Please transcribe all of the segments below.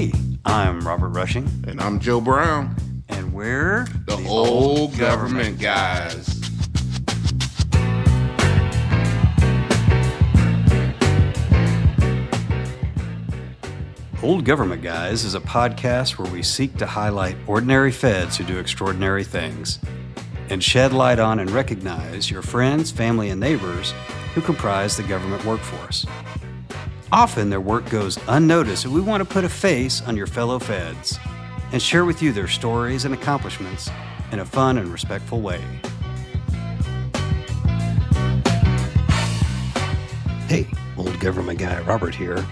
Hey, I'm Robert Rushing. And I'm Joe Brown. And we're the Old Government Guys. Old Government Guys is a podcast where we seek to highlight ordinary feds who do extraordinary things and shed light on and recognize your friends, family, and neighbors who comprise the government workforce. Often their work goes unnoticed, and we want to put a face on your fellow feds and share with you their stories and accomplishments in a fun and respectful way. Hey, Old Government Guy Robert here,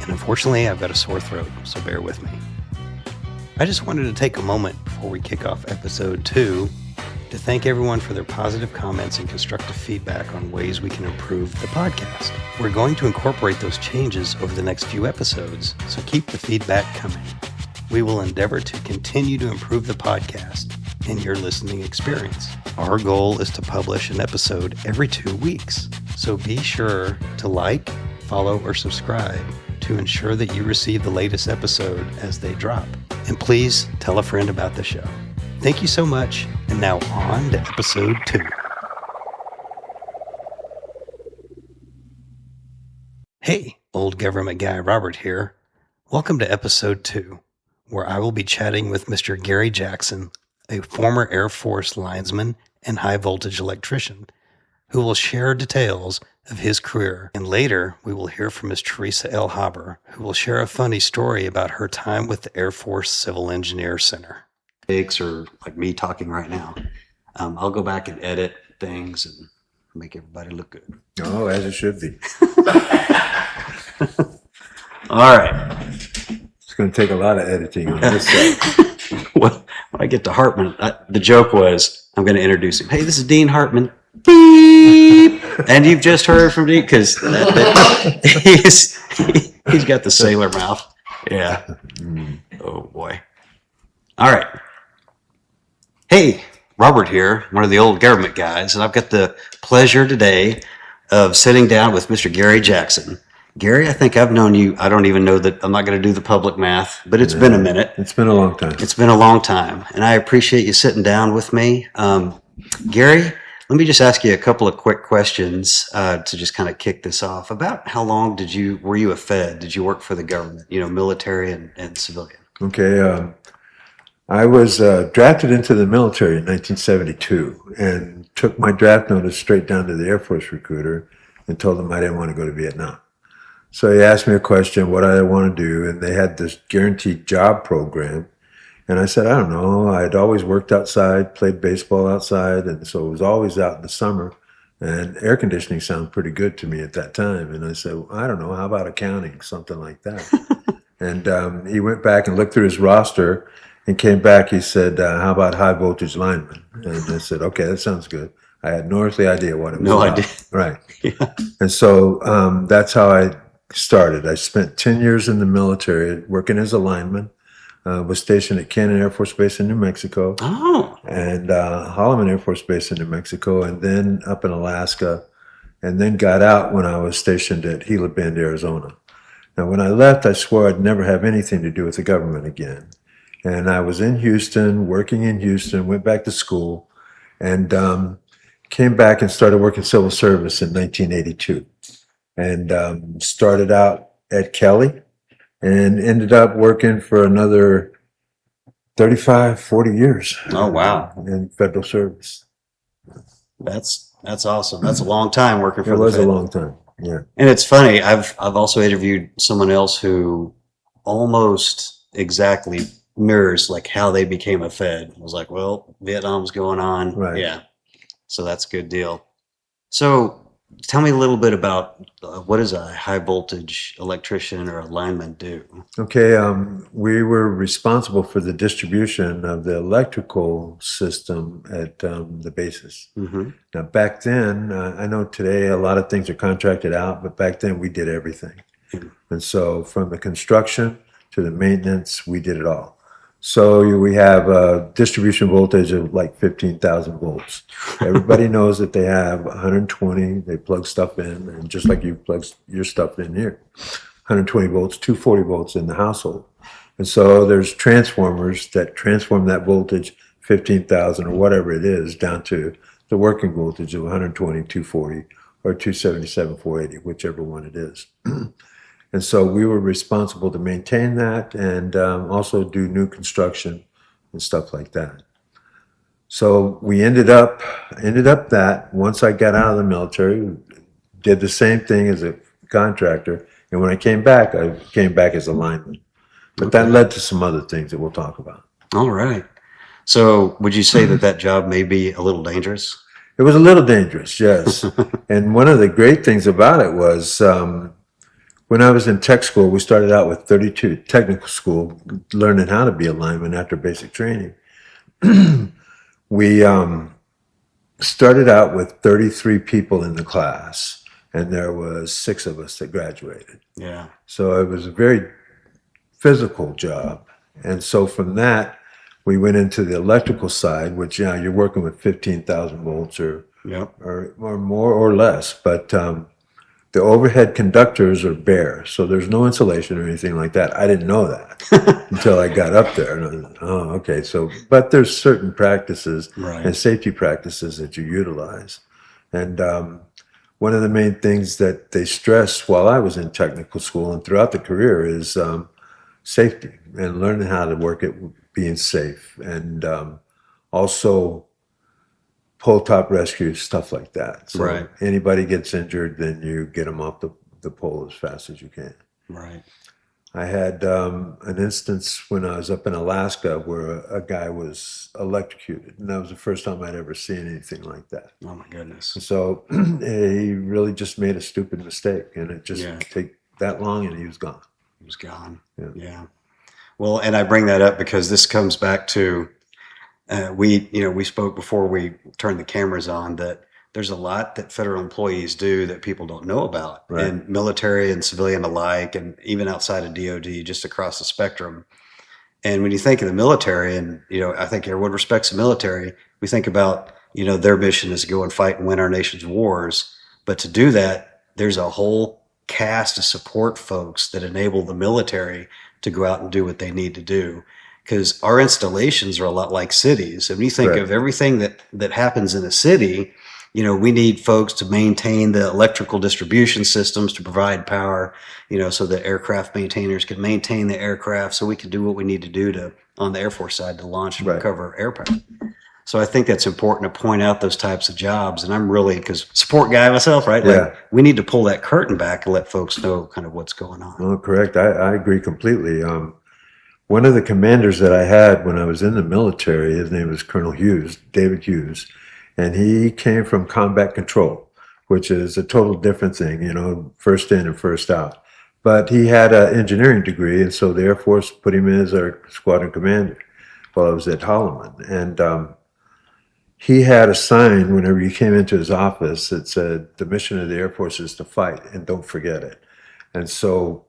and unfortunately I've got a sore throat, so bear with me. I just wanted to take a moment before we kick off episode 2 to thank everyone for their positive comments and constructive feedback on ways we can improve the podcast. We're going to incorporate those changes over the next few episodes, so keep the feedback coming. We will endeavor to continue to improve the podcast and your listening experience. Our goal is to publish an episode every 2 weeks, so be sure to like, follow, or subscribe to ensure that you receive the latest episode as they drop. And please tell a friend about the show. Thank you so much, and now on to episode 2. Hey, Old Government Guy Robert here. Welcome to episode 2, where I will be chatting with Mr. Gary Jackson, a former Air Force linesman and high-voltage electrician, who will share details of his career. And later, we will hear from Ms. Teresa Elhabr, who will share a funny story about her time with the Air Force Civil Engineer Center. Or like me talking right now. I'll go back and edit things and make everybody look good. Oh, as it should be. All right. It's going to take a lot of editing on this side. Well, when I get to Hartman, the joke was I'm going to introduce him. Hey, this is Dean Hartman. Beep. And you've just heard from Dean because he's got the sailor mouth. Yeah. Oh, boy. All right. Hey, Robert here, one of the Old Government Guys, and I've got the pleasure today of sitting down with Mr. Gary Jackson. Gary, I think I've known you, I don't even know that, I'm not going to do the public math, but it's been a minute. It's been a long time. It's been a long time, and I appreciate you sitting down with me. Gary, let me just ask you a couple of quick questions to just kind of kick this off. About how long were you a Fed? Did you work for the government, military and civilian? Okay, I was drafted into the military in 1972 and took my draft notice straight down to the Air Force recruiter and told him I didn't want to go to Vietnam. So he asked me a question, what I want to do, and they had this guaranteed job program. And I said, I don't know. I'd always worked outside, played baseball outside, and so it was always out in the summer. And air conditioning sounded pretty good to me at that time. And I said, well, I don't know, how about accounting, something like that? And he went back and looked through his roster and came back. He said, how about high voltage lineman? And I said, okay, that sounds good. I had no earthly idea what it was about. Idea. Right. Yeah. And so that's how I started. I spent 10 years in the military working as a lineman. Was stationed at Cannon Air Force Base in New Mexico. Oh. And Holloman Air Force Base in New Mexico, and then up in Alaska, and then got out when I was stationed at Gila Bend, Arizona. Now, when I left, I swore I'd never have anything to do with the government again. And I was in Houston, working in Houston, went back to school, and came back and started working civil service in 1982. And started out at Kelly and ended up working for another 35, 40 years. Oh, wow. In federal service. That's awesome. That's a long time working for the Fed. It was a long time, yeah. And it's funny, I've also interviewed someone else who almost exactly mirrors like how they became a Fed. I was like, well, Vietnam's going on. Right. Yeah. So that's a good deal. So tell me a little bit about what does a high voltage electrician or a lineman do? Okay, we were responsible for the distribution of the electrical system at the bases. Mm-hmm. Now, back then, I know today a lot of things are contracted out, but back then we did everything. Mm-hmm. And so from the construction to the maintenance, we did it all. So we have a distribution voltage of like 15,000 volts. Everybody knows that they have 120. They plug stuff in, and just like you plug your stuff in here, 120 volts, 240 volts in the household. And so there's transformers that transform that voltage, 15,000 or whatever it is, down to the working voltage of 120, 240, or 277, 480, whichever one it is. And so we were responsible to maintain that and also do new construction and stuff like that. So we ended up that once I got out of the military, did the same thing as a contractor. And when I came back as a lineman. But that led to some other things that we'll talk about. All right. So would you say that job may be a little dangerous? It was a little dangerous, yes. And one of the great things about it was when I was in tech school, we started out with 32, technical school, learning how to be a lineman after basic training. We started out with 33 people in the class, and there was 6 of us that graduated. Yeah. So it was a very physical job. And so from that, we went into the electrical side, which, you're working with 15,000 volts or more or less. But the overhead conductors are bare, so there's no insulation or anything like that. I didn't know that until I got up there. And I, oh, okay. So, but there's certain practices and safety practices that you utilize. And one of the main things that they stressed while I was in technical school and throughout the career is safety and learning how to work at being safe, and also pole top rescue, stuff like that. So anybody gets injured, then you get them off the pole as fast as you can. Right. I had an instance when I was up in Alaska where a guy was electrocuted, and that was the first time I'd ever seen anything like that. Oh my goodness. And so he really just made a stupid mistake, and it just take that long, and he was gone. He was gone. Yeah. Well, and I bring that up because this comes back to we spoke before we turned the cameras on that there's a lot that federal employees do that people don't know about, and military and civilian alike, and even outside of DOD, just across the spectrum. And when you think of the military, and I think everyone respects the military, we think about their mission is to go and fight and win our nation's wars. But to do that, there's a whole cast of support folks that enable the military to go out and do what they need to do. Because our installations are a lot like cities. And when you think of everything that happens in a city, we need folks to maintain the electrical distribution systems to provide power, so that aircraft maintainers can maintain the aircraft, so we can do what we need to do on the Air Force side to launch and recover air power. So I think that's important to point out those types of jobs. And I'm really, because support guy myself, right? Like, we need to pull that curtain back and let folks know kind of what's going on. Oh, correct. I agree completely. One of the commanders that I had when I was in the military, his name was Colonel Hughes, David Hughes, and he came from combat control, which is a total different thing, first in and first out. But he had an engineering degree, and so the Air Force put him in as our squadron commander while I was at Holloman. And he had a sign whenever you came into his office that said, "The mission of the Air Force is to fight, and don't forget it." And so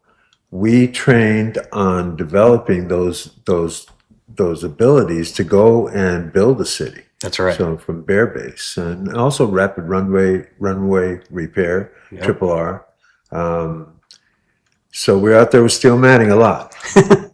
we trained on developing those abilities to go and build a city. That's right. So from bare base, and also rapid runway repair, triple R. So we're out there with steel matting a lot.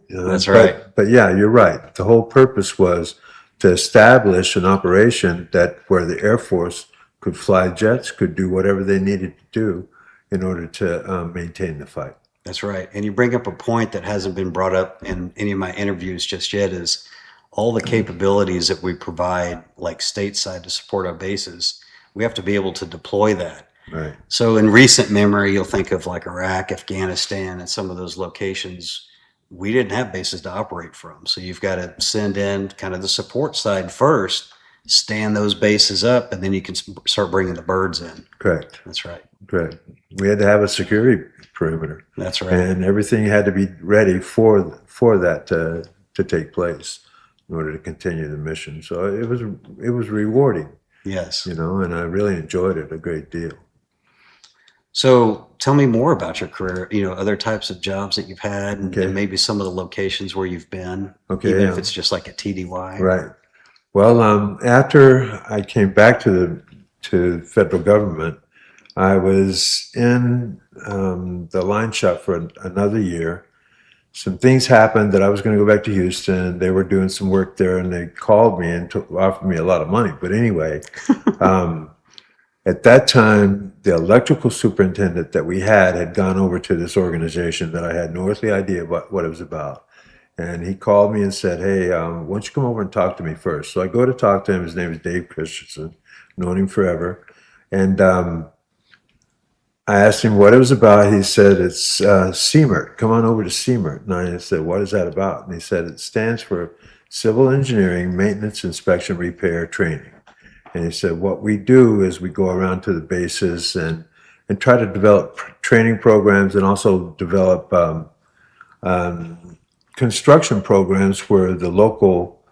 That's right. But yeah, you're right. The whole purpose was to establish an operation where the Air Force could fly jets, could do whatever they needed to do in order to maintain the fight. That's right. And you bring up a point that hasn't been brought up in any of my interviews just yet, is all the capabilities that we provide, like stateside, to support our bases. We have to be able to deploy that. Right. So in recent memory, you'll think of like Iraq, Afghanistan, and some of those locations. We didn't have bases to operate from. So you've got to send in kind of the support side first, stand those bases up, and then you can start bringing the birds in. Correct. That's right. Correct. We had to have a security perimeter. That's right. And everything had to be ready for that to take place in order to continue the mission. So it was rewarding. Yes. And I really enjoyed it a great deal. So tell me more about your career, other types of jobs that you've had, and maybe some of the locations where you've been, even if it's just like a TDY. Right. Well, after I came back to the federal government, I was in the line shop for another year, some things happened that I was going to go back to Houston. They were doing some work there, and they called me and offered me a lot of money. But anyway, at that time, the electrical superintendent that we had gone over to this organization that I had no earthly idea what it was about. And he called me and said, hey, why don't you come over and talk to me first? So I go to talk to him. His name is Dave Christensen. Known him forever. And I asked him what it was about. He said, it's CMERT. Come on over to CMERT. And I said, what is that about? And he said, it stands for Civil Engineering, Maintenance, Inspection, Repair, Training. And he said, what we do is we go around to the bases and try to develop training programs and also develop construction programs where the local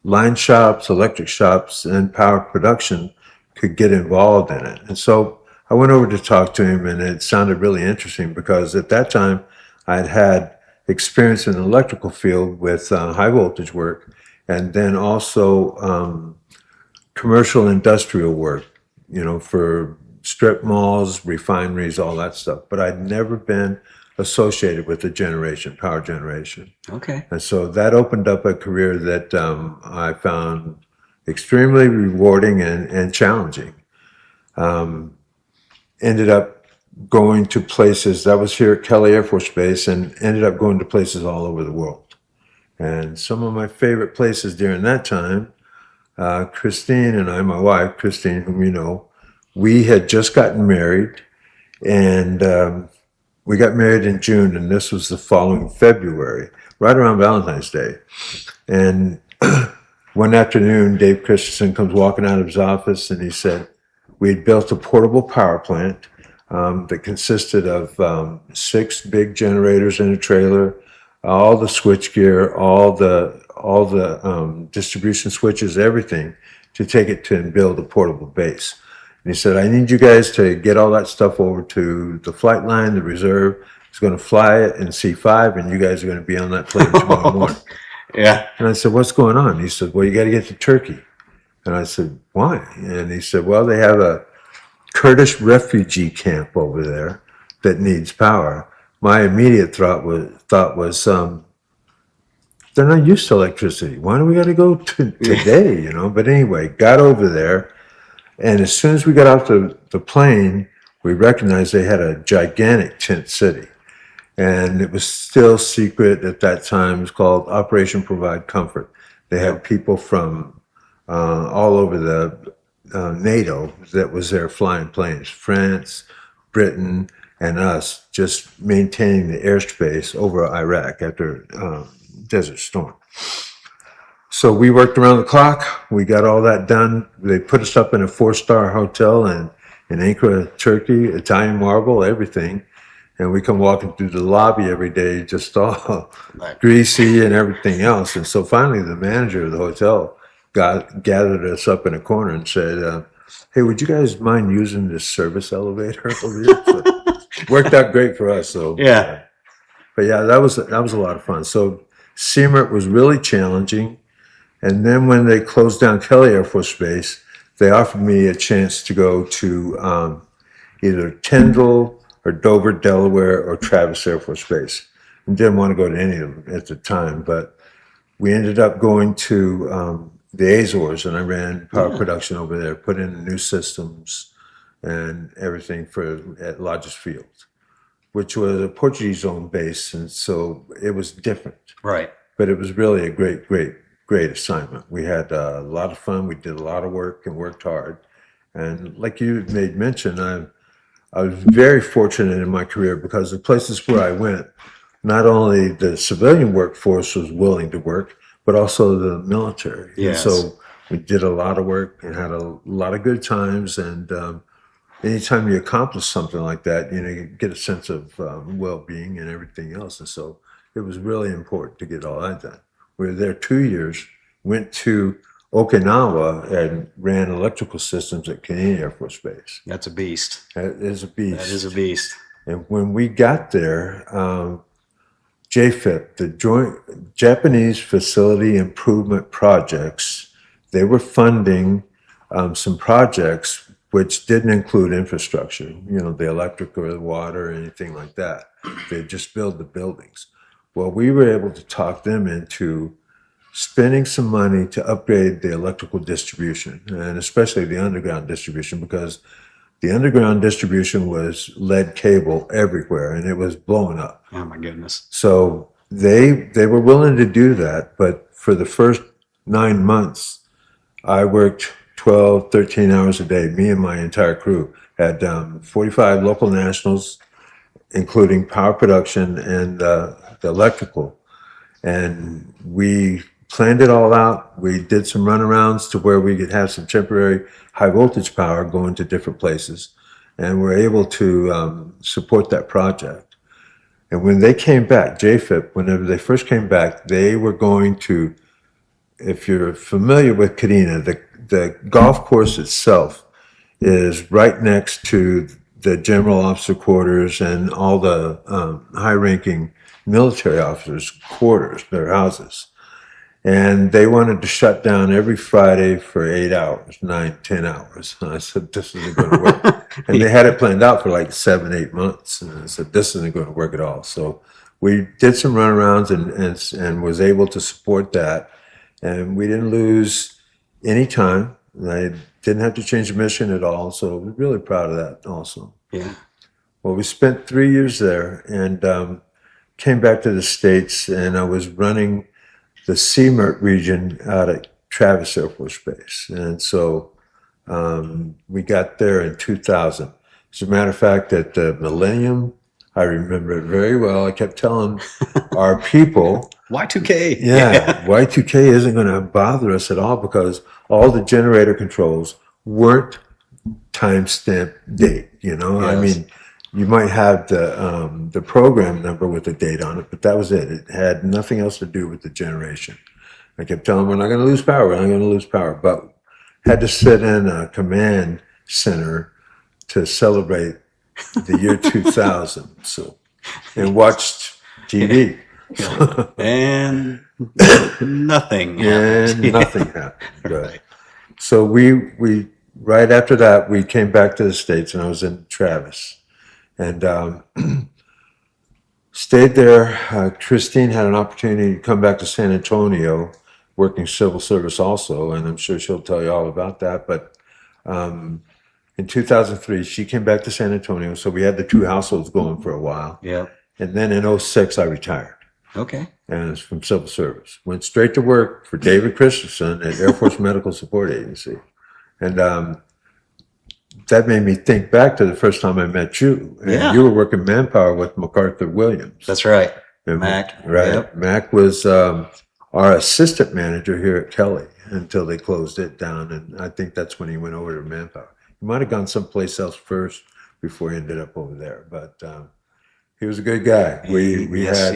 line shops, electric shops, and power production could get involved in it. And so I went over to talk to him, and it sounded really interesting because at that time I had experience in the electrical field with high voltage work, and then also commercial industrial work, for strip malls, refineries, all that stuff. But I'd never been associated with the power generation. Okay. And so that opened up a career that I found extremely rewarding and challenging. Ended up going to places, that was here at Kelly Air Force Base, and ended up going to places all over the world. And some of my favorite places during that time, Christine and I, my wife, Christine, whom you know, we had just gotten married, and we got married in June, and this was the following February, right around Valentine's Day. And one afternoon, Dave Christensen comes walking out of his office, and he said, we had built a portable power plant that consisted of 6 big generators in a trailer, all the switchgear, all the distribution switches, everything, to take it to and build a portable base. And he said, I need you guys to get all that stuff over to the flight line, the reserve. It's going to fly it in C5, and you guys are going to be on that plane tomorrow morning. Yeah. And I said, what's going on? He said, well, you got to get to Turkey. And I said, why? And he said, well, they have a Kurdish refugee camp over there that needs power. My immediate thought was they're not used to electricity. Why do we got to go today, But anyway, got over there. And as soon as we got off the plane, we recognized they had a gigantic tent city. And it was still secret at that time. It was called Operation Provide Comfort. They had people from all over the NATO that was there flying planes, France, Britain, and us, just maintaining the airspace over Iraq after Desert Storm. So we worked around the clock. We got all that done. They put us up in a 4-star hotel in Ankara, Turkey, Italian marble, everything. And we come walking through the lobby every day, just all greasy and everything else. And so finally the manager of the hotel gathered us up in a corner and said, hey, would you guys mind using this service elevator over here? So worked out great for us. So Yeah. But yeah, that was a lot of fun. So CMERT was really challenging. And then when they closed down Kelly Air Force Base, they offered me a chance to go to either Tyndall or Dover, Delaware, or Travis Air Force Base. And didn't want to go to any of them at the time, but we ended up going to the Azores, and I ran power production over there, put in new systems and everything at Lodges Field, which was a Portuguese-owned base, and so it was different. Right. But it was really a great assignment. We had a lot of fun. We did a lot of work and worked hard. And like you made mention, I was very fortunate in my career because the places where I went, not only the civilian workforce was willing to work, but also the military. Yes. And so we did a lot of work and had a lot of good times. And anytime you accomplish something like that, you get a sense of well-being and everything else. And so it was really important to get all that done. We were there 2 years, went to Okinawa and ran electrical systems at Canadian Air Force Base. That's a beast. That is a beast. That is a beast. And when we got there, JFIP, the Japanese Facility Improvement Projects, they were funding some projects which didn't include infrastructure, the electric or the water or anything like that. They just build the buildings. Well, we were able to talk them into spending some money to upgrade the electrical distribution, and especially the underground distribution, because the underground distribution was lead cable everywhere, and it was blowing up. Oh my goodness. So they were willing to do that, but for the first 9 months, I worked 12, 13 hours a day. Me and my entire crew had 45 local nationals, including power production and the electrical. And we planned it all out. We did some runarounds to where we could have some temporary high voltage power going to different places. And we're able to support that project. And when they came back, JFIP, whenever they first came back, they were going to, if you're familiar with Kadena, the golf course itself is right next to the general officer quarters and all the high-ranking military officers' quarters, their houses. And they wanted to shut down every Friday for 8 hours, 9, 10 hours. And I said, this isn't going to work. And they had it planned out for like 7, 8 months. And I said, this isn't going to work at all. So we did some runarounds and was able to support that. And we didn't lose any time. I didn't have to change the mission at all. So we're really proud of that also. Yeah. Well, we spent 3 years there and came back to the States, and I was running the CMERT region out at Travis Air Force Base. And so we got there in 2000. As a matter of fact, at the Millennium, I remember it very well. I kept telling our people, Y2K. yeah, Y2K isn't going to bother us at all because all the generator controls weren't timestamp date, you know? Yes. I mean, you might have the program number with the date on it, but that was it. It had nothing else to do with the generation. I kept telling them, we're not going to lose power, we're not going to lose power. But had to sit in a command center to celebrate the year 2000. So, and watched TV. And nothing happened. And nothing happened. Right. So we right after that, we came back to the States, and I was in Travis. And stayed there. Christine had an opportunity to come back to San Antonio, working civil service also, and I'm sure she'll tell you all about that. But in 2003, she came back to San Antonio, so we had the two households going for a while. Yeah. And then in 2006, I retired. Okay. And it's from civil service. Went straight to work for David Christensen at Air Force Medical Support Agency. And that made me think back to the first time I met you. And Yeah. you were working manpower with MacArthur Williams. That's right. And Mac. Right. Yep. Mac was our assistant manager here at Kelly until they closed it down. And I think that's when he went over to manpower. He might have gone someplace else first before he ended up over there. But he was a good guy. He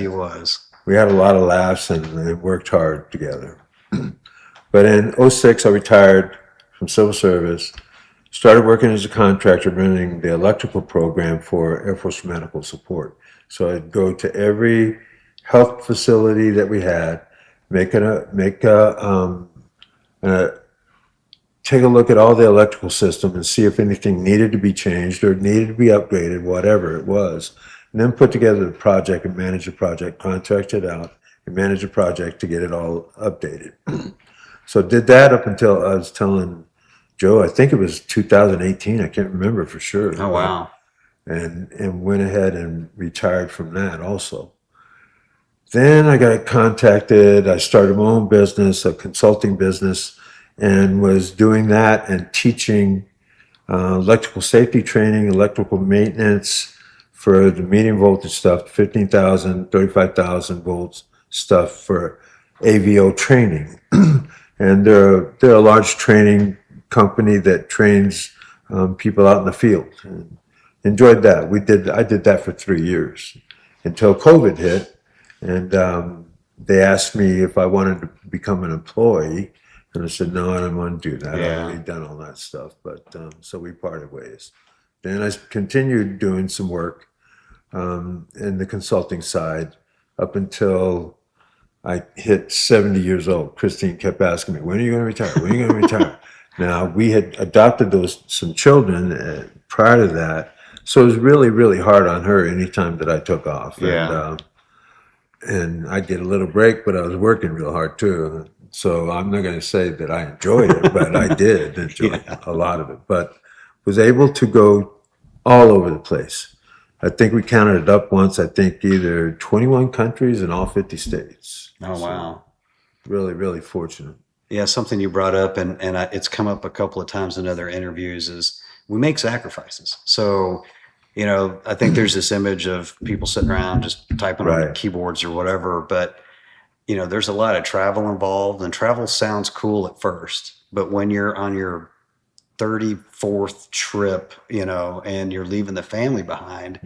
was. We had a lot of laughs and worked hard together. But in 2006, I retired from civil service, started working as a contractor running the electrical program for Air Force Medical Support. So I'd go to every health facility that we had, take a look at all the electrical system and see if anything needed to be changed or needed to be upgraded, whatever it was. And then put together the project and manage the project, contract it out, and manage the project to get it all updated. So did that up until I was telling Joe, I think it was 2018. I can't remember for sure. Oh, wow. And went ahead and retired from that also. Then I got contacted. I started my own business, a consulting business, and was doing that and teaching electrical safety training, electrical maintenance for the medium voltage stuff, 15,000, 35,000 volts stuff for AVO training. And they're a large training company that trains people out in the field. And enjoyed that. I did that for 3 years until COVID hit, and they asked me if I wanted to become an employee, and I said no, I don't want to do that. Yeah. I've already done all that stuff. But so we parted ways. Then I continued doing some work in the consulting side up until I hit 70 years old. Christine kept asking me, when are you going to retire? When are you going to retire? Now, we had adopted some children prior to that, so it was really, really hard on her anytime that I took off. Yeah. And and I get a little break, but I was working real hard too. So I'm not going to say that I enjoyed it, but I did enjoy a lot of it. But was able to go all over the place. I think we counted it up once. I think either 21 countries in all 50 states. Oh, wow. So really, really fortunate. Yeah, something you brought up, and it's come up a couple of times in other interviews, is we make sacrifices. So, I think there's this image of people sitting around just typing on keyboards or whatever, but, there's a lot of travel involved, and travel sounds cool at first, but when you're on your 34th trip, and you're leaving the family behind,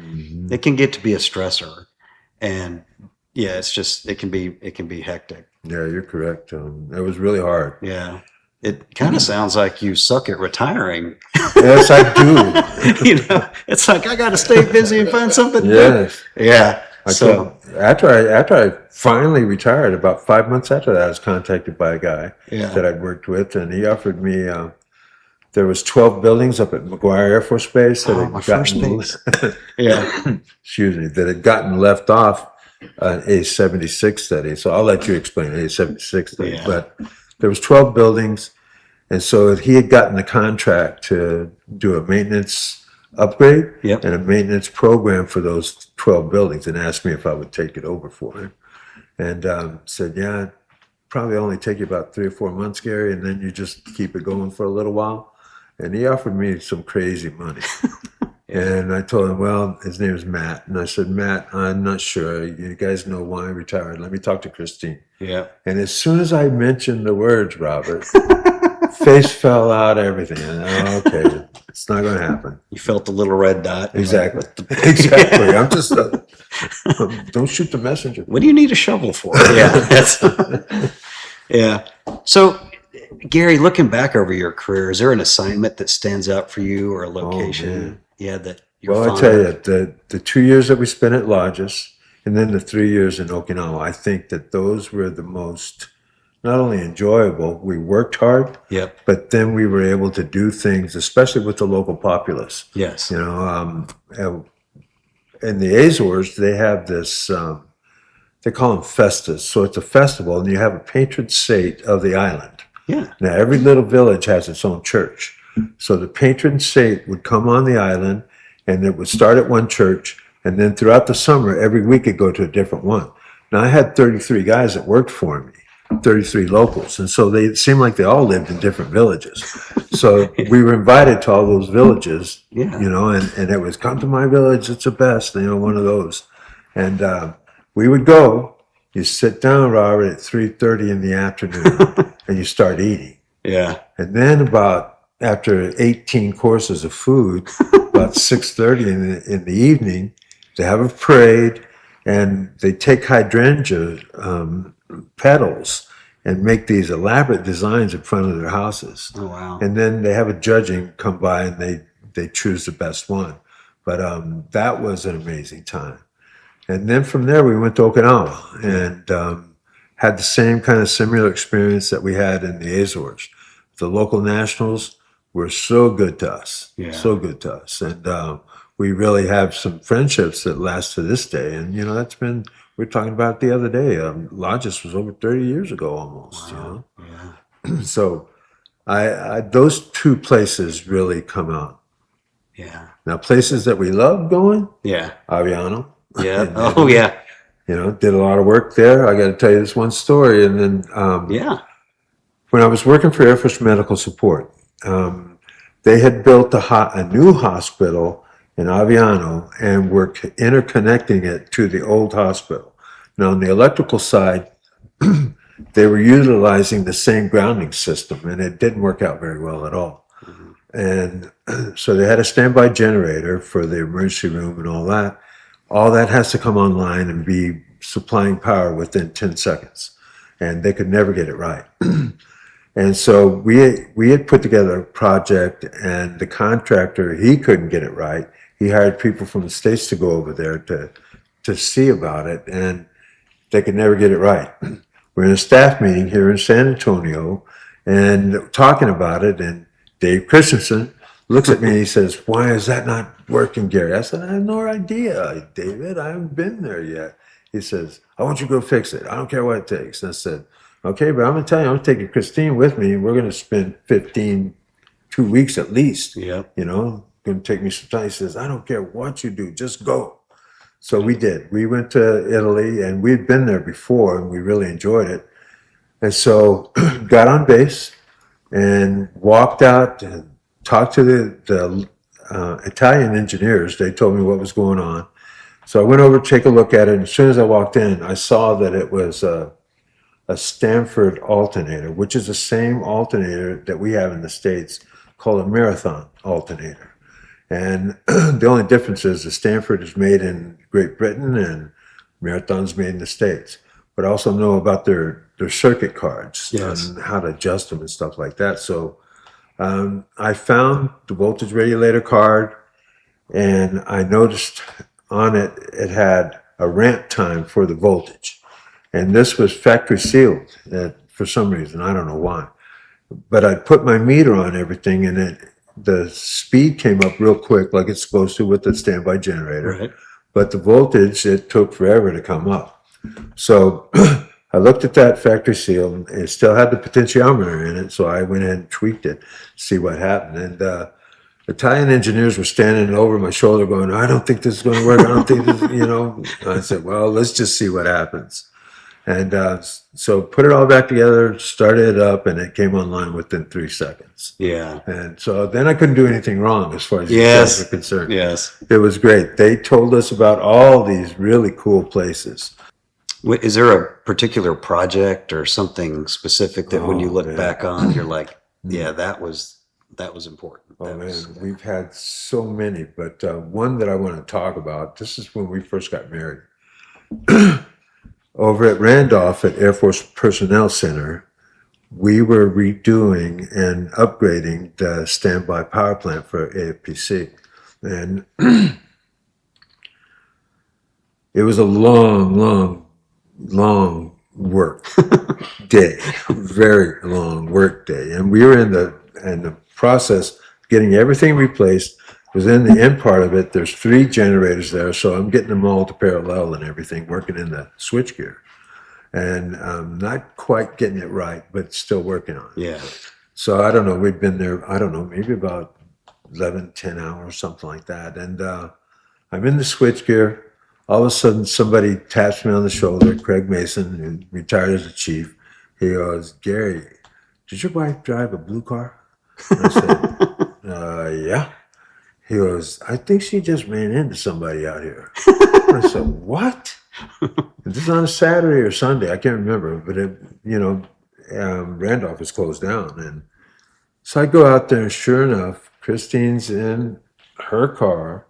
it can get to be a stressor. And yeah, it can be hectic. Yeah, you're correct. It was really hard. Yeah. It kind of sounds like you suck at retiring. Yes, I do. It's like, I got to stay busy and find something. Yes. Yeah. After I finally retired, about 5 months after that, I was contacted by a guy that I'd worked with, and he offered me, there was 12 buildings up at McGuire Air Force Base that had gotten, excuse me, that had gotten left off an A76 study. So I'll let you explain A76 study. But there was 12 buildings, and so he had gotten the contract to do a maintenance upgrade and a maintenance program for those 12 buildings, and asked me if I would take it over for him. And said, yeah, probably only take you about 3 or 4 months, Gary, and then you just keep it going for a little while. And he offered me some crazy money. And I told him, well, his name is Matt. And I said, Matt, I'm not sure. You guys know why I retired. Let me talk to Christine. Yeah. And as soon as I mentioned the words, Robert, face fell out, everything. And, okay, it's not going to happen. You felt the little red dot. Exactly. Exactly. I'm just, don't shoot the messenger. What do you need a shovel for? Yeah. So, Gary, looking back over your career, is there an assignment that stands out for you, or a location? That you're Well, I tell you, the 2 years that we spent at Lodges, and then the 3 years in Okinawa, I think that those were the most, not only enjoyable, we worked hard, but then we were able to do things, especially with the local populace. Yes. In the Azores, they have this, they call them festas. So it's a festival, and you have a patron saint of the island. Yeah. Now, every little village has its own church. So the patron saint would come on the island, and it would start at one church, and then throughout the summer, every week it'd go to a different one. Now, I had 33 guys that worked for me, 33 locals, and so they seemed like they all lived in different villages. So we were invited to all those villages, and it was, come to my village, it's the best, one of those. And we would go, you sit down, Robert, at 3:30 in the afternoon, and you start eating. Yeah. And then after 18 courses of food, about 6:30 in the evening, they have a parade, and they take hydrangea petals and make these elaborate designs in front of their houses. Oh, wow. And then they have a judging come by, and they choose the best one. But that was an amazing time. And then from there, we went to Okinawa and had the same kind of similar experience that we had in the Azores. The local nationals were so good to us, so good to us. And we really have some friendships that last to this day. And, that's been, we were talking about it the other day. Lodges was over 30 years ago almost, Wow. So I those two places really come out. Yeah. Now, places that we love going, Aviano. Yeah. Oh, yeah. Did a lot of work there. I got to tell you this one story. And then, when I was working for Air Force Medical Support, they had built a new hospital in Aviano and were interconnecting it to the old hospital. Now, on the electrical side, they were utilizing the same grounding system, and it didn't work out very well at all. And so they had a standby generator for the emergency room and all that. All that has to come online and be supplying power within 10 seconds. And they could never get it right. And so we had put together a project, and the contractor, he couldn't get it right. He hired people from the States to go over there to see about it, and they could never get it right. We're in a staff meeting here in San Antonio and talking about it, and Dave Christensen looks at me and he says, why is that not working, Gary? I said, I have no idea, David. I haven't been there yet. He says, I want you to go fix it. I don't care what it takes. And I said, okay, but I'm going to tell you, I'm taking Christine with me, and we're going to spend 2 weeks at least. Yeah. You know, going to take me some time. He says, I don't care what you do, just go. So we did. We went to Italy, and we'd been there before, and we really enjoyed it. And so got on base and walked out and talked to the Italian engineers. They told me what was going on. So I went over to take a look at it, and as soon as I walked in, I saw that it was a Stanford alternator, which is the same alternator that we have in the States called a marathon alternator. And the only difference is the Stanford is made in Great Britain and Marathon's made in the States. But I also know about their circuit cards and how to adjust them and stuff like that. So I found the voltage regulator card, and I noticed on it, it had a ramp time for the voltage. And this was factory sealed for some reason. I don't know why. But I put my meter on everything, and the speed came up real quick, like it's supposed to with the standby generator. Right. But the voltage, it took forever to come up. So I looked at that factory seal, and it still had the potentiometer in it. So I went ahead and tweaked it, see what happened. And Italian engineers were standing over my shoulder going, I don't think this is going to work. I don't think this, you know. I said, well, let's just see what happens. And so put it all back together, started it up, and it came online within 3 seconds. Yeah. And so then I couldn't do anything wrong as far as Yes. you guys are concerned. Yes. It was great. They told us about all these really cool places. Is there a particular project or something specific that when you look back on, you're like, yeah, that was important. Oh, That man, was- we've had so many, but one that I want to talk about, this is when we first got married. Over at Randolph at Air Force Personnel Center, we were redoing and upgrading the standby power plant for AFPC. And it was a long work day, very long work day. And we were in the process of getting everything replaced. Was in the end part of it. There's 3 generators there, so I'm getting them all to parallel and everything, working in the switchgear, and not quite getting it right, but still working on it. Yeah. So I don't know. We've been there. I don't know, maybe about 11, 10 hours, something like that. And I'm in the switchgear. All of a sudden, somebody taps me on the shoulder. Craig Mason, who retired as a chief. He goes, Gary, did your wife drive a blue car? And I said, yeah. He goes, I think she just ran into somebody out here. I said, what? This is on a Saturday or Sunday. I can't remember. But, Randolph is closed down. And so I go out there, and sure enough, Christine's in her car,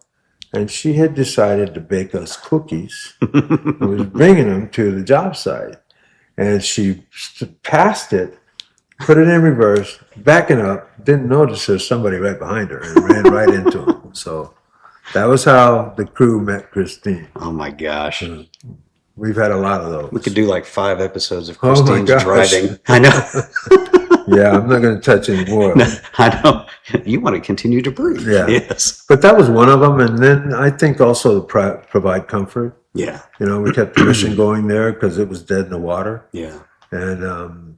and she had decided to bake us cookies and was bringing them to the job site. And she passed it, put it in reverse, backing up, didn't notice there's somebody right behind her, and ran right into him. So that was how the crew met Christine. Oh my gosh. We've had a lot of those. We could do like 5 episodes of Oh my Christine's gosh. driving. I know. Yeah, I'm not going to touch any more. I know. You want to continue to breathe. Yeah. Yes. But that was one of them. And then I think also to provide comfort. Yeah. You know, we kept the mission going there because it was dead in the water. Yeah. And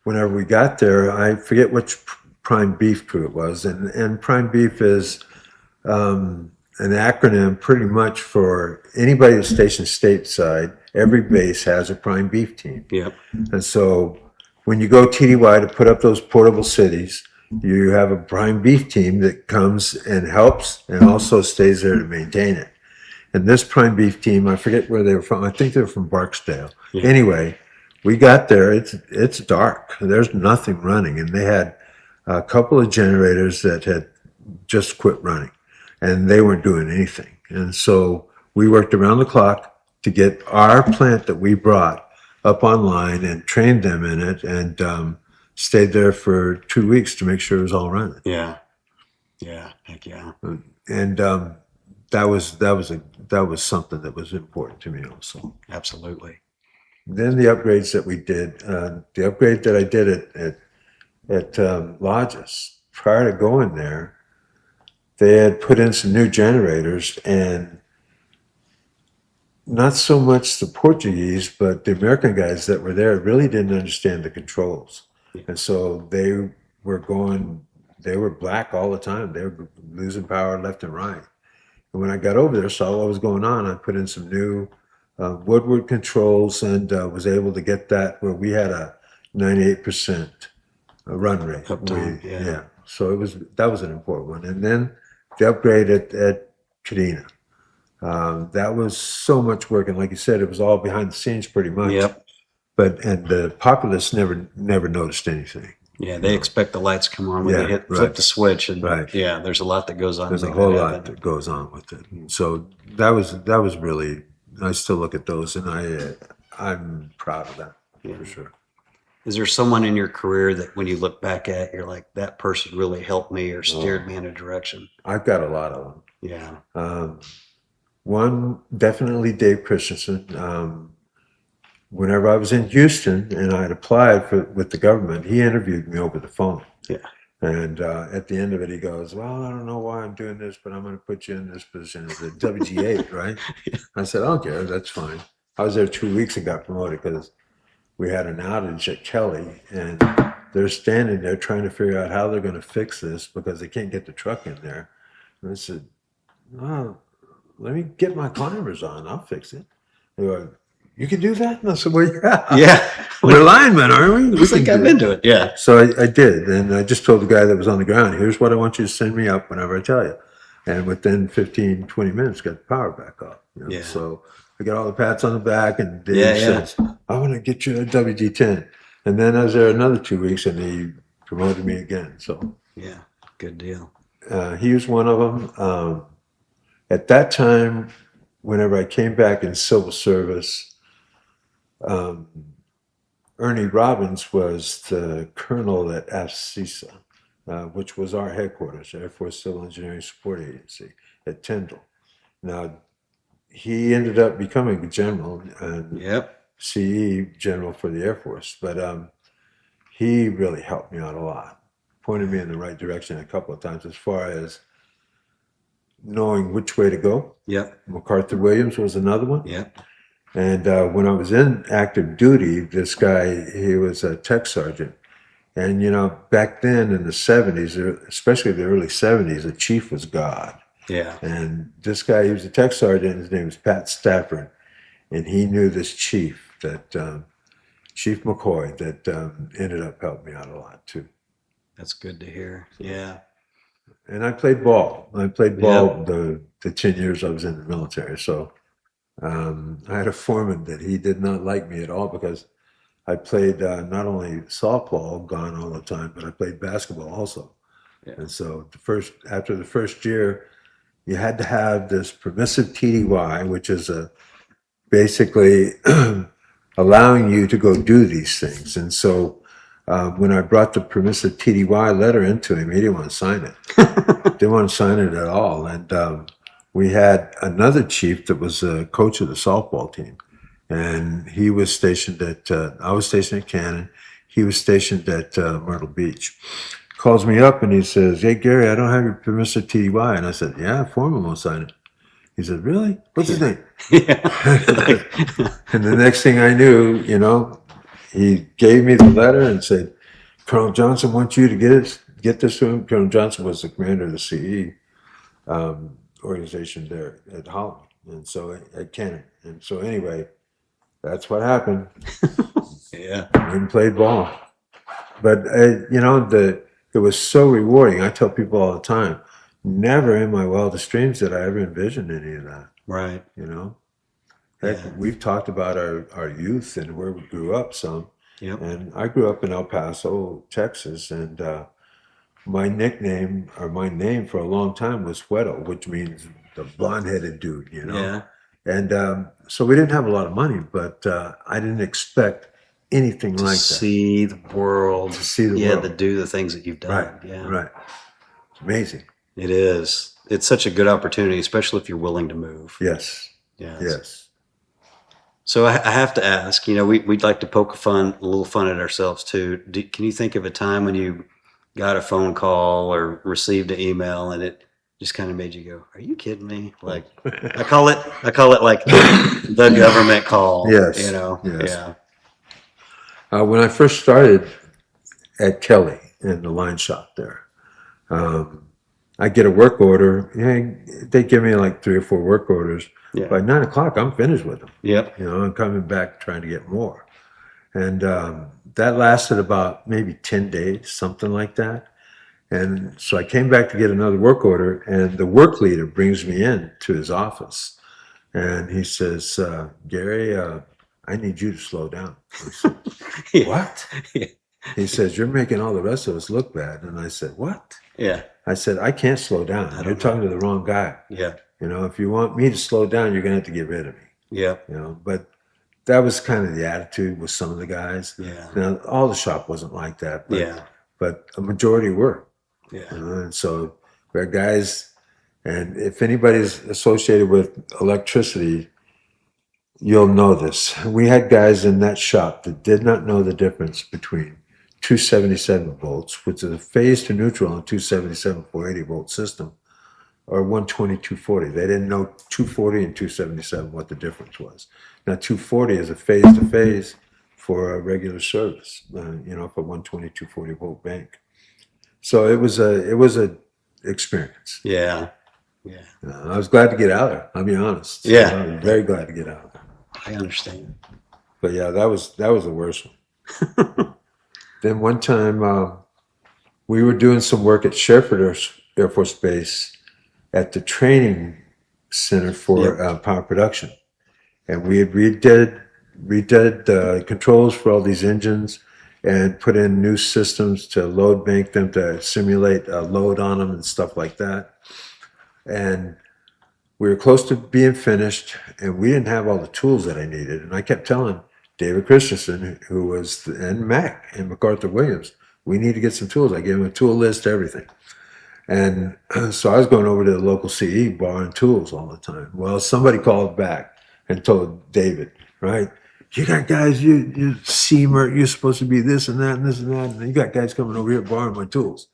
whenever we got there, I forget which prime beef crew it was. And prime beef is an acronym pretty much for anybody that's stationed stateside. Every base has a prime beef team. Yep. And so when you go TDY to put up those portable cities, you have a prime beef team that comes and helps and also stays there to maintain it. And this prime beef team, I forget where they were from. I think they're from Barksdale. Yeah. Anyway, we got there. It's dark. There's nothing running. And they had a couple of generators that had just quit running, and they weren't doing anything. And so we worked around the clock to get our plant that we brought up online and trained them in it, and stayed there for 2 weeks to make sure it was all running. Yeah. Yeah. Heck yeah. And that was something that was important to me also. Absolutely. Then the upgrades that we did, the upgrade that I did at Lodges, prior to going there, they had put in some new generators, and not so much the Portuguese, but the American guys that were there really didn't understand the controls. Yeah. And so they were black all the time. They were losing power left and right. And when I got over there, saw what was going on, I put in some new Woodward controls and was able to get that where we had a 98% run rate. Uptime, yeah. So that was an important one. And then the upgrade at Cadena. That was so much work, and like you said, it was all behind the scenes pretty much. Yep. And the populace never noticed anything. Yeah, they expect the lights to come on when they flip the switch, and yeah, there's a lot that goes on. There's a whole lot that goes on with it. And so that was really. I still look at those, and I'm proud of that for sure. Is there someone in your career that when you look back at, you're like, that person really helped me or steered me in a direction? I've got a lot of them. Yeah. One, definitely Dave Christensen. Whenever I was in Houston and I had applied with the government, he interviewed me over the phone. Yeah. And at the end of it, he goes, well, I don't know why I'm doing this, but I'm going to put you in this position as a WG8, right? Yeah. I said, I don't care. That's fine. I was there 2 weeks and got promoted because we had an outage at Kelly, and they're standing there trying to figure out how they're going to fix this because they can't get the truck in there. And I said, well, let me get my climbers on. I'll fix it. They go, you can do that? And I said, well, yeah. We're linemen, aren't we? We think I'm into it, yeah. So I did. And I just told the guy that was on the ground, here's what I want you to send me up whenever I tell you. And within 15, 20 minutes, got the power back up. You know? Yeah. So I got all the pats on the back, and Dave says, I want to get you a WD-10. And then I was there another 2 weeks, and he promoted me again. So yeah, good deal. He was one of them. At that time, whenever I came back in civil service, Ernie Robbins was the colonel at AFCISA, which was our headquarters, Air Force Civil Engineering Support Agency at Tyndall. Now, he ended up becoming a general and CE general for the Air Force, but he really helped me out a lot, pointed me in the right direction a couple of times as far as knowing which way to go. MacArthur Williams was another one. And when I was in active duty, this guy, he was a tech sergeant. And, you know, back then in the 70s, especially the early 70s, a chief was God. And this guy, he was a tech sergeant. His name was Pat Stafford. And he knew this chief, Chief McCoy, that ended up helping me out a lot, too. That's good to hear. Yeah. And I played ball. The 10 years I was in the military. So I had a foreman that he did not like me at all because I played not only softball, gone all the time, but I played basketball also. And so after the first year, you had to have this permissive TDY, which is basically allowing you to go do these things. And so when I brought the permissive TDY letter into him, he didn't want to sign it. Didn't want to sign it at all. And we had another chief that was a coach of the softball team. And he was stationed I was stationed at Cannon. He was stationed at Myrtle Beach. Calls me up and he says, hey, Gary, I don't have your permissive TDY. And I said, yeah, foreman won't sign it. He said, really? What's his name? And the next thing I knew, you know, he gave me the letter and said, Colonel Johnson wants you to get this to him. Colonel Johnson was the commander of the CE organization there at Holland. And so at Cannon. And so anyway, that's what happened. We played ball. But, you know, it was so rewarding. I tell people all the time, never in my wildest dreams did I ever envision any of that. Right. You know? Heck, we've talked about our youth and where we grew up some. And I grew up in El Paso, Texas, and my nickname, or my name for a long time was Hueto, which means the blonde-headed dude, you know? And so we didn't have a lot of money, but I didn't expect anything like that. To see the world. To do the things that you've done. Right. It's amazing. It is. It's such a good opportunity, especially if you're willing to move. Yes. So I have to ask, you know, we'd like to poke a little fun at ourselves too. Can you think of a time when you got a phone call or received an email and it just kind of made you go, "Are you kidding me?" Like I call it like the government call. Yes, yes. Yeah. When I first started at Kelly in the line shop there, I get a work order. They give me like 3 or 4 work orders. Yeah. By 9 o'clock, I'm finished with them. Yep. I'm coming back trying to get more. And that lasted about maybe 10 days, something like that. And so I came back to get another work order, and the work leader brings me in to his office. And he says, Gary, I need you to slow down. I said, what? Yeah. He says, you're making all the rest of us look bad. And I said, what? Yeah. I said, I can't slow down. You're talking to the wrong guy. Yeah. If you want me to slow down, you're going to have to get rid of me. Yeah. But that was kind of the attitude with some of the guys. Yeah. Now, all the shop wasn't like that. Yeah. But a majority were. Yeah. And so we had guys, and if anybody's associated with electricity, you'll know this. We had guys in that shop that did not know the difference between 277 volts, which is a phase to neutral on 277 480 volt system, or 120 240. They didn't know 240 and 277 what the difference was. Now 240 is a phase to phase for a regular service, for 120 240 volt bank. So it was a experience. Yeah. Yeah. I was glad to get out of there. I'll be honest. Yeah. I was very glad to get out of there. I understand. But yeah, that was the worst one. Then one time we were doing some work at Sherford Air Force Base at the training center for power production, and we had redid the controls for all these engines and put in new systems to load bank them to simulate a load on them and stuff like that. And we were close to being finished, and we didn't have all the tools that I needed. And I kept telling David Christensen, and Mac and MacArthur Williams, we need to get some tools. I gave him a tool list, everything. And so I was going over to the local CE borrowing tools all the time. Well, somebody called back and told David, right? You got guys, you CMERT, you're supposed to be this and that and this and that. And you got guys coming over here borrowing my tools.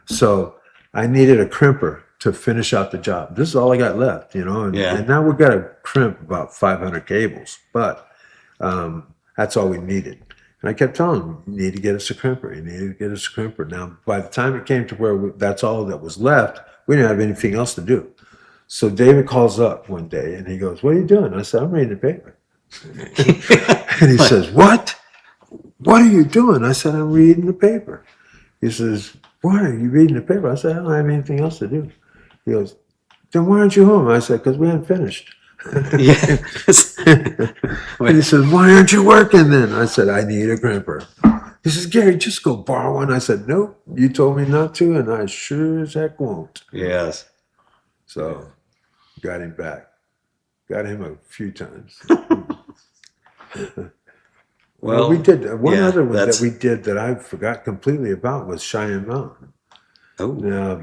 So I needed a crimper to finish out the job. This is all I got left, and now we've got to crimp about 500 cables, but that's all we needed. And I kept telling him, you need to get us a crimper. You need to get us a crimper. Now, by the time it came to where that's all that was left, we didn't have anything else to do. So David calls up one day and he goes, what are you doing? I said, I'm reading the paper. And he says, what? What are you doing? I said, I'm reading the paper. He says, why are you reading the paper? I said, I don't have anything else to do. He goes, then why aren't you home? I said, because we haven't finished. Yeah. And he says, why aren't you working then? I said, I need a crimper. He says, Gary, just go borrow one. I said, nope, you told me not to, and I sure as heck won't. Yes. So got him back. Got him a few times. Well, we did one other one that we did that I forgot completely about was Cheyenne Mountain. Oh, now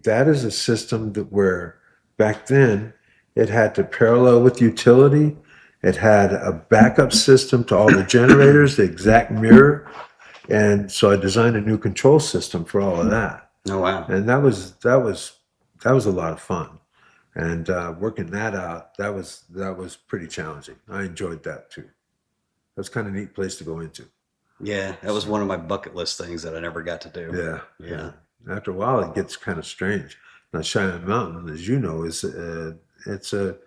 that is a system where back then it had to parallel with utility. It had a backup system to all the generators, the exact mirror, and so I designed a new control system for all of that. Oh wow! And that was a lot of fun, and working that out that was pretty challenging. I enjoyed that too. That was kind of a neat place to go into. Yeah, that was one of my bucket list things that I never got to do. Yeah. After a while, it gets kind of strange. Now, Cheyenne Mountain, as you know, is it's a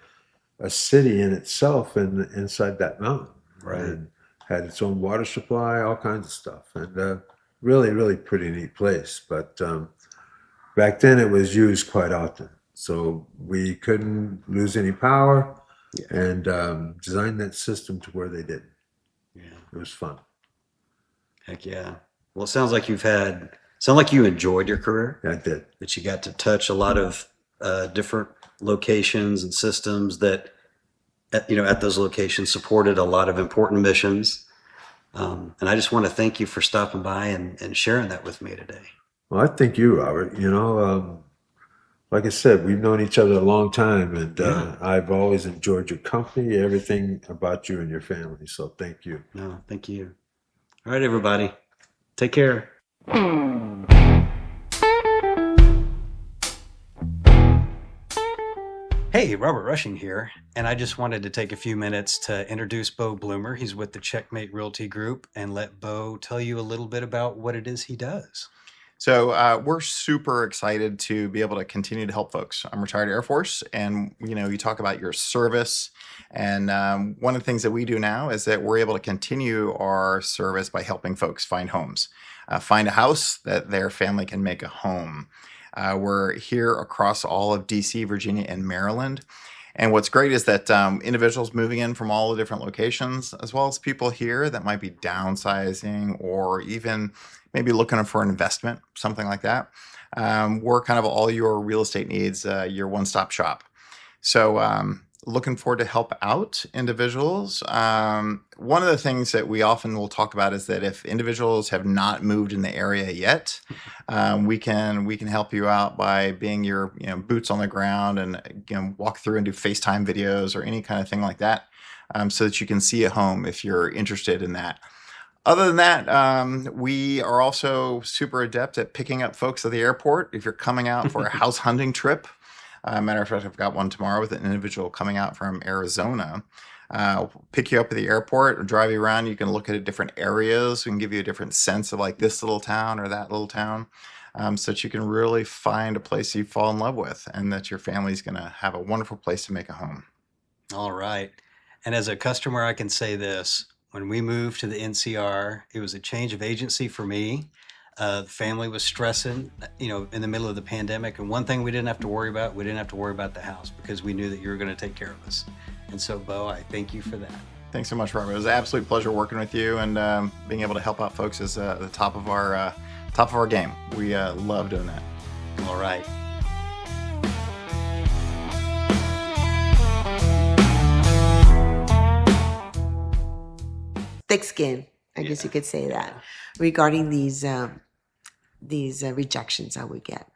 city in itself, and inside that mountain, right? And had its own water supply, all kinds of stuff, and really, really pretty neat place. But back then, it was used quite often, so we couldn't lose any power, and designed that system to where they didn't. Yeah, it was fun. Heck yeah! Well, it sounds like you enjoyed your career. Yeah, I did. That you got to touch a lot of different locations and systems that, at those locations supported a lot of important missions. And I just want to thank you for stopping by and sharing that with me today. Well, I thank you, Robert. Like I said, we've known each other a long time, and I've always enjoyed your company, everything about you and your family. So thank you. No, thank you. All right, everybody. Take care. Hey, Robert Rushing here, and I just wanted to take a few minutes to introduce Bo Bloomer. He's with the Checkmate Realty Group, and let Bo tell you a little bit about what it is he does. So we're super excited to be able to continue to help folks. I'm retired Air Force, and you talk about your service, and one of the things that we do now is that we're able to continue our service by helping folks find homes, find a house that their family can make a home. We're here across all of DC, Virginia, and Maryland. And what's great is that individuals moving in from all the different locations, as well as people here that might be downsizing or even maybe looking for an investment, something like that. We're kind of all your real estate needs, your one-stop shop. So looking forward to help out individuals. One of the things that we often will talk about is that if individuals have not moved in the area yet, we can help you out by being your boots on the ground and walk through and do FaceTime videos or any kind of thing like that, so that you can see a home if you're interested in that. Other than that, we are also super adept at picking up folks at the airport if you're coming out for a house hunting trip. Matter of fact, I've got one tomorrow with an individual coming out from Arizona. Pick you up at the airport, drive you around. You can look at different areas. We can give you a different sense of like this little town or that little town, so that you can really find a place you fall in love with and that your family's going to have a wonderful place to make a home. All right. And as a customer, I can say this. When we moved to the NCR, it was a change of agency for me. The family was stressing, in the middle of the pandemic. And one thing we didn't have to worry about the house because we knew that you were going to take care of us. And so, Bo, I thank you for that. Thanks so much, Robert. It was an absolute pleasure working with you, and being able to help out folks is the top of our game. We love doing that. All right. Thick skin, I guess you could say that, regarding these rejections that we get.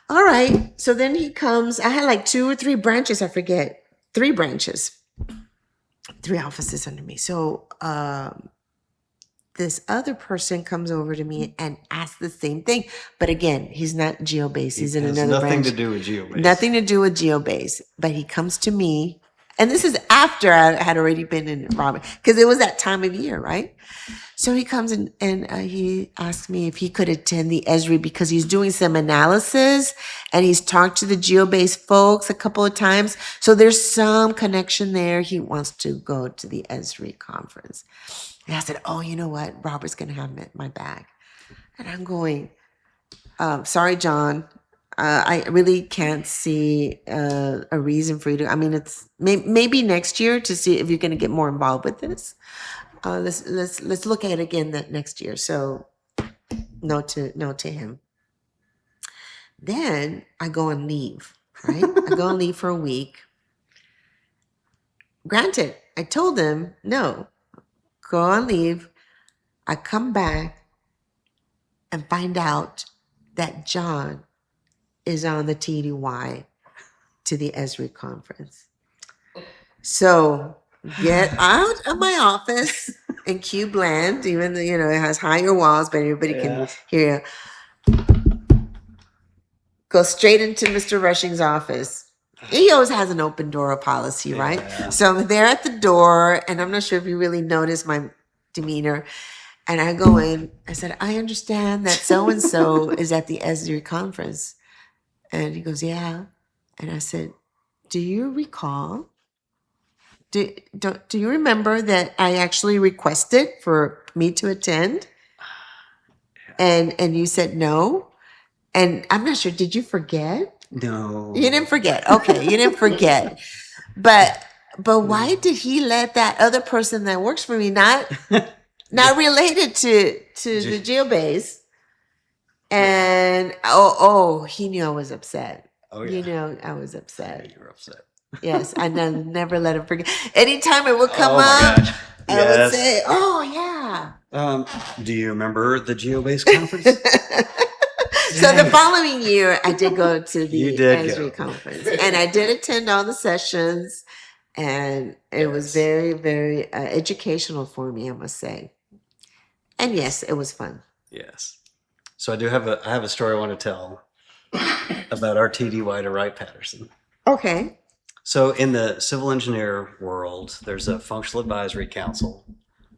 All right, so then he comes. I had like 2 or 3 branches. I forget, 3 branches, 3 offices under me. So this other person comes over to me and asks the same thing, but again, he's not GeoBase. He's in another branch. Nothing to do with GeoBase. Nothing to do with GeoBase, but he comes to me. And this is after I had already been in Robert, because it was that time of year, right? So he comes and he asked me if he could attend the ESRI because he's doing some analysis and he's talked to the GeoBase folks a couple of times. So there's some connection there. He wants to go to the ESRI conference. And I said, oh, you know what? Robert's going to have my bag. And I'm going, sorry, John. I really can't see a reason for you to. I mean, it's maybe next year to see if you're going to get more involved with this. Let's look at it again that next year. So, no to him. Then I go on leave. Right, I go on leave for a week. Granted, I told him no. Go on leave. I come back and find out that John is on the TDY to the ESRI conference. So get out of my office in Cube Land, even though, it has higher walls, but everybody can hear you. Go straight into Mr. Rushing's office. He always has an open door policy, right? Yeah. So I'm there at the door, and I'm not sure if you really noticed my demeanor. And I go in, I said, I understand that so-and-so is at the ESRI conference. And he goes, yeah. And I said, do you recall? Do you remember that I actually requested for me to attend? And you said no? And I'm not sure, did you forget? No. You didn't forget. Okay, you didn't forget. But why did he let that other person that works for me, not related to the GeoBase? And he knew I was upset. Oh yeah. I was upset. You were upset. Yes, I never let him forget. Anytime it would come up, I would say, "Oh yeah." Do you remember the GeoBase conference? So the following year, I did go to the ESRI conference, and I did attend all the sessions, and it was very, very educational for me, I must say. And yes, it was fun. Yes. So I have a story I want to tell about our TDY to Wright Patterson. Okay. So in the civil engineer world, there's a functional advisory council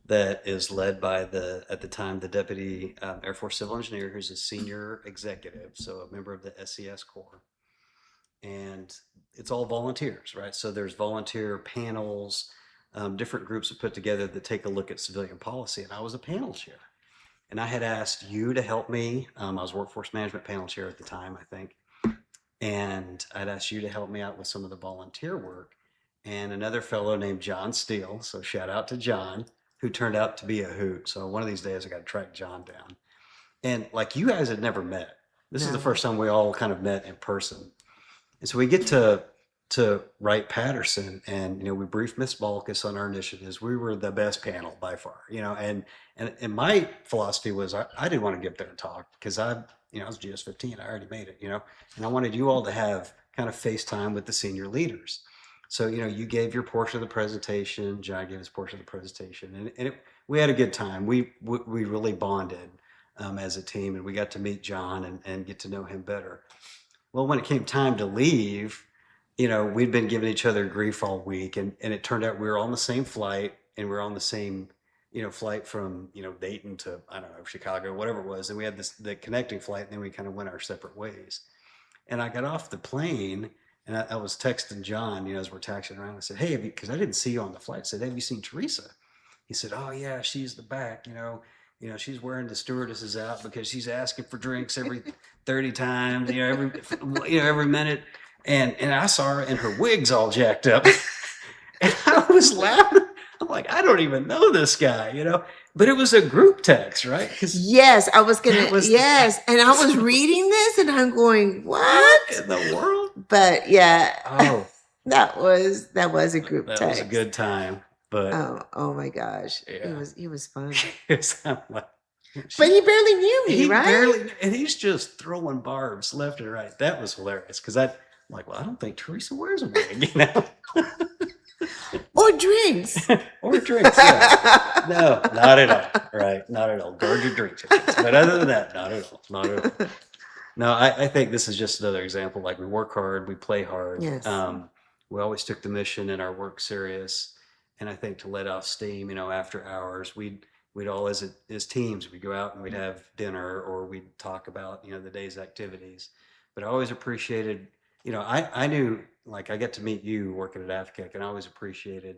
that is led by at the time, the deputy Air Force civil engineer, who's a senior executive, so a member of the SCS Corps. And it's all volunteers, right? So there's volunteer panels, different groups are put together that take a look at civilian policy. And I was a panel chair. And I had asked you to help me. I was workforce management panel chair at the time, I think. And I'd asked you to help me out with some of the volunteer work. And another fellow named John Steele, so shout out to John, who turned out to be a hoot. So one of these days I got to track John down. And like you guys had never met. This is the first time we all kind of met in person. And so we get to Wright Patterson, and we briefed Miss Balkus on our initiatives. We were the best panel by far, and my philosophy was I didn't want to get up there and talk because I was GS-15, I already made it, and I wanted you all to have kind of FaceTime with the senior leaders. So, you gave your portion of the presentation, John gave his portion of the presentation, and we had a good time. We really bonded as a team, and we got to meet John and get to know him better. Well, when it came time to leave, we'd been giving each other grief all week, and it turned out we were on the same flight, and we were on the same, flight from, Dayton to, I don't know, Chicago, whatever it was. And we had the connecting flight, and then we kind of went our separate ways. And I got off the plane, and I was texting John, as we're taxiing around. I said, hey, because I didn't see you on the flight. I said, have you seen Teresa? He said, oh, yeah, she's the back, she's wearing the stewardesses out because she's asking for drinks every 30 times, every minute. And I saw her and her wig's all jacked up. And I was laughing. I'm like, I don't even know this guy, But it was a group text, right? Yes, I was going to. Yes. And I was reading this and I'm going, what in the world? But yeah. Oh, that was a group text. That was a good time. But oh my gosh. Yeah. He was fun. But he barely knew me, right? And he's just throwing barbs left and right. That was hilarious because I'm like, well, I don't think Teresa wears a wig, Or drinks. Or drinks, yeah. No, not at all. Right, not at all. Guard your drinks. But other than that, not at all. Not at all. No, I think this is just another example. Like, we work hard, we play hard. Yes. We always took the mission and our work serious. And I think to let off steam, after hours, we'd all as teams, we'd go out and we'd have dinner, or we'd talk about, the day's activities. But I always appreciated, I knew, like, I got to meet you working at AFCEC, and I always appreciated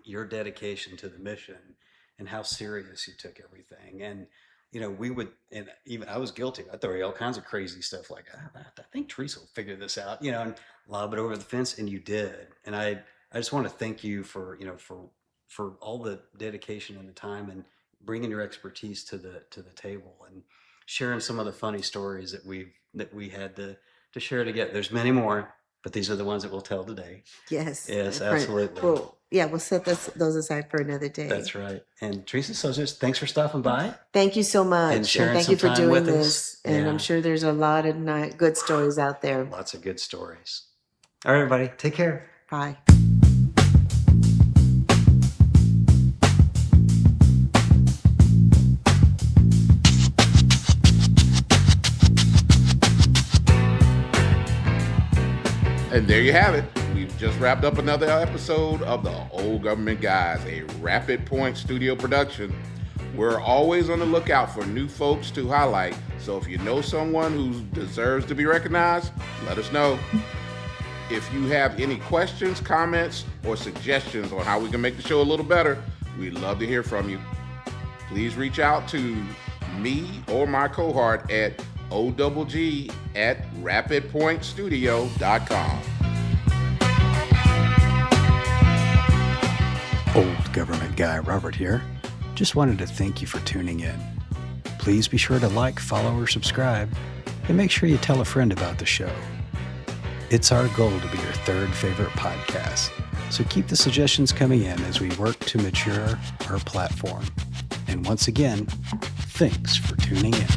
your dedication to the mission and how serious you took everything. And, we would, and even I was guilty. I throw you all kinds of crazy stuff like, I think Teresa will figure this out, and lob it over the fence, and you did. And I just want to thank you for, for all the dedication and the time and bringing your expertise to the table and sharing some of the funny stories that we had to share together. There's many more, but these are the ones that we'll tell today. Yes. Yes, absolutely. We'll set those aside for another day. That's right. And Teresa, so just thanks for stopping by. Thank you so much. And sharing thank some you for time doing with this. us. And Yeah. I'm sure there's a lot of good stories out there. Lots of good stories. All right, everybody, take care. Bye. And there you have it. We've just wrapped up another episode of the Old Government Guys, a Rapid Point studio production. We're always on the lookout for new folks to highlight, so if you know someone who deserves to be recognized, let us know. If you have any questions, comments, or suggestions on how we can make the show a little better, we'd love to hear from you. Please reach out to me or my cohort at OGG@rapidpointstudio.com. Old Government Guy Robert here. Just wanted to thank you for tuning in. Please be sure to like, follow, or subscribe, and make sure you tell a friend about the show. It's our goal to be your third favorite podcast, so keep the suggestions coming in as we work to mature our platform. And once again, thanks for tuning in.